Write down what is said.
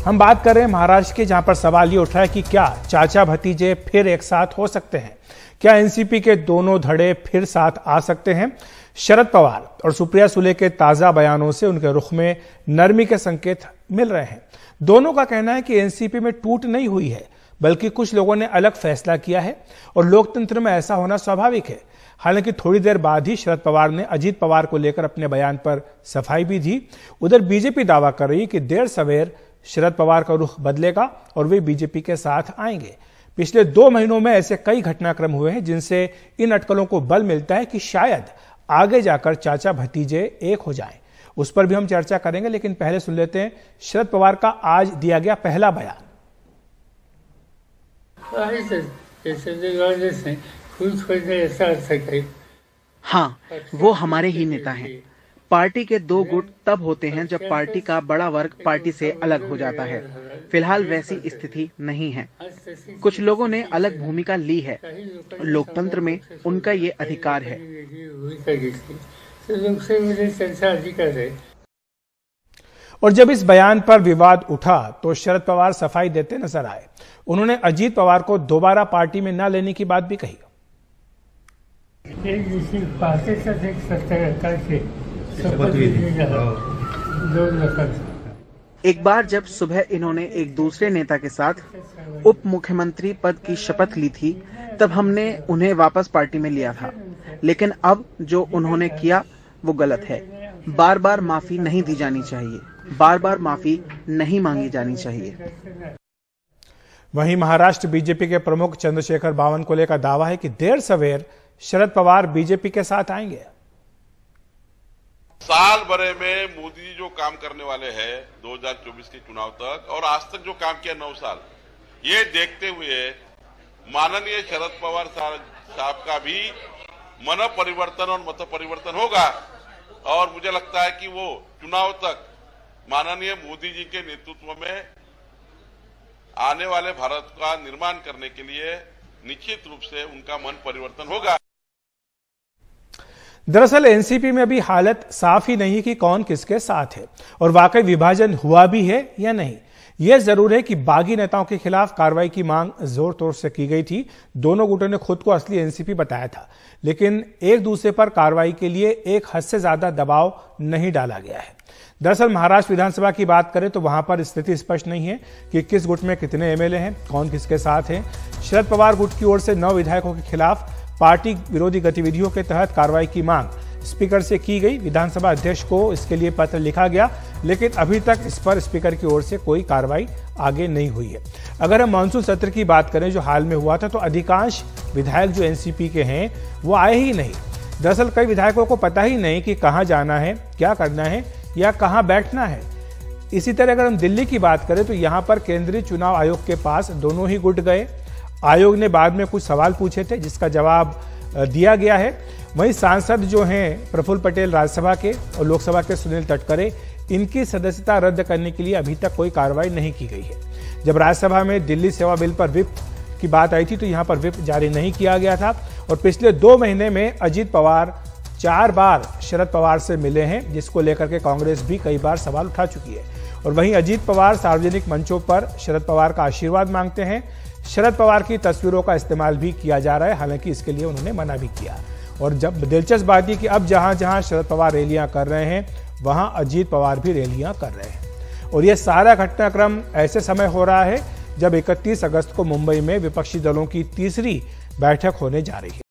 हम बात कर रहे हैं महाराष्ट्र की, जहां पर सवाल ये उठ रहा है कि क्या चाचा भतीजे फिर एक साथ हो सकते हैं? क्या एनसीपी के दोनों धड़े फिर साथ आ सकते हैं? शरद पवार और सुप्रिया सुले के ताजा बयानों से उनके रुख में नरमी के संकेत मिल रहे हैं। दोनों का कहना है कि एनसीपी में टूट नहीं हुई है, बल्कि कुछ लोगों ने अलग फैसला किया है और लोकतंत्र में ऐसा होना स्वाभाविक है। हालांकि थोड़ी देर बाद ही शरद पवार ने अजीत पवार को लेकर अपने बयान पर सफाई भी दी। उधर बीजेपी दावा कर रही है कि देर सवेर शरद पवार का रुख बदलेगा और वे बीजेपी के साथ आएंगे। पिछले 2 महीनों में ऐसे कई घटनाक्रम हुए हैं जिनसे इन अटकलों को बल मिलता है कि शायद आगे जाकर चाचा भतीजे एक हो जाएं। उस पर भी हम चर्चा करेंगे, लेकिन पहले सुन लेते हैं शरद पवार का आज दिया गया पहला बयान। हाँ, वो हमारे ही नेता हैं। पार्टी के 2 गुट तब होते हैं जब पार्टी का बड़ा वर्ग पार्टी से अलग हो जाता है। फिलहाल वैसी स्थिति नहीं है। कुछ लोगों ने अलग भूमिका ली है। लोकतंत्र में उनका ये अधिकार है। और जब इस बयान पर विवाद उठा तो शरद पवार सफाई देते नजर आए। उन्होंने अजीत पवार को दोबारा पार्टी में न लेने की बात भी कही। एक बार जब सुबह इन्होंने एक दूसरे नेता के साथ उप मुख्यमंत्री पद की शपथ ली थी, तब हमने उन्हें वापस पार्टी में लिया था। लेकिन अब जो उन्होंने किया वो गलत है। बार बार माफी नहीं दी जानी चाहिए, बार बार माफी नहीं मांगी जानी चाहिए। वहीं महाराष्ट्र बीजेपी के प्रमुख चंद्रशेखर बावनकुले का दावा है कि देर सवेर शरद पवार बीजेपी के साथ आएंगे। साल भरे में मोदी जी जो काम करने वाले हैं 2024 के चुनाव तक, और आज तक जो काम किया 9 साल, ये देखते हुए माननीय शरद पवार साहब का भी मन परिवर्तन और मत परिवर्तन होगा। और मुझे लगता है कि वो चुनाव तक माननीय मोदी जी के नेतृत्व में आने वाले भारत का निर्माण करने के लिए निश्चित रूप से उनका मन परिवर्तन होगा। दरअसल एनसीपी में अभी हालत साफ ही नहीं कि कौन किसके साथ है और वाकई विभाजन हुआ भी है या नहीं। यह जरूर है कि बागी नेताओं के खिलाफ कार्रवाई की मांग जोर तोर से की गई थी। दोनों गुटों ने खुद को असली एनसीपी बताया था, लेकिन एक दूसरे पर कार्रवाई के लिए एक हद से ज्यादा दबाव नहीं डाला गया है। दरअसल महाराष्ट्र विधानसभा की बात करें तो वहां पर स्थिति स्पष्ट नहीं है कि किस गुट में कितने एमएलए हैं, कौन किसके साथ हैं। शरद पवार गुट की ओर से 9 विधायकों के खिलाफ पार्टी विरोधी गतिविधियों के तहत कार्रवाई की मांग स्पीकर से की गई। विधानसभा अध्यक्ष को इसके लिए पत्र लिखा गया, लेकिन अभी तक इस पर स्पीकर की ओर से कोई कार्रवाई आगे नहीं हुई है। अगर हम मानसून सत्र की बात करें जो हाल में हुआ था, तो अधिकांश विधायक जो एनसीपी के हैं वो आए ही नहीं। दरअसल कई विधायकों को पता ही नहीं कि कहां जाना है, क्या करना है या कहां बैठना है। इसी तरह अगर हम दिल्ली की बात करें तो यहां पर केंद्रीय चुनाव आयोग के पास दोनों ही गुट गए। आयोग ने बाद में कुछ सवाल पूछे थे जिसका जवाब दिया गया है। वहीं सांसद जो हैं प्रफुल्ल पटेल राज्यसभा के और लोकसभा के सुनील तटकरे, इनकी सदस्यता रद्द करने के लिए अभी तक कोई कार्रवाई नहीं की गई है। जब राज्यसभा में दिल्ली सेवा बिल पर व्हिप की बात आई थी तो यहां पर व्हिप जारी नहीं किया गया था। और पिछले 2 महीने में अजीत पवार 4 बार शरद पवार से मिले हैं, जिसको लेकर के कांग्रेस भी कई बार सवाल उठा चुकी है। और वहीं अजीत पवार सार्वजनिक मंचों पर शरद पवार का आशीर्वाद मांगते हैं। शरद पवार की तस्वीरों का इस्तेमाल भी किया जा रहा है, हालांकि इसके लिए उन्होंने मना भी किया। और जब दिलचस्प बात यह कि अब जहां जहां शरद पवार रैलियां कर रहे हैं वहां अजीत पवार भी रैलियां कर रहे हैं। और यह सारा घटनाक्रम ऐसे समय हो रहा है जब 31 अगस्त को मुंबई में विपक्षी दलों की तीसरी बैठक होने जा रही है।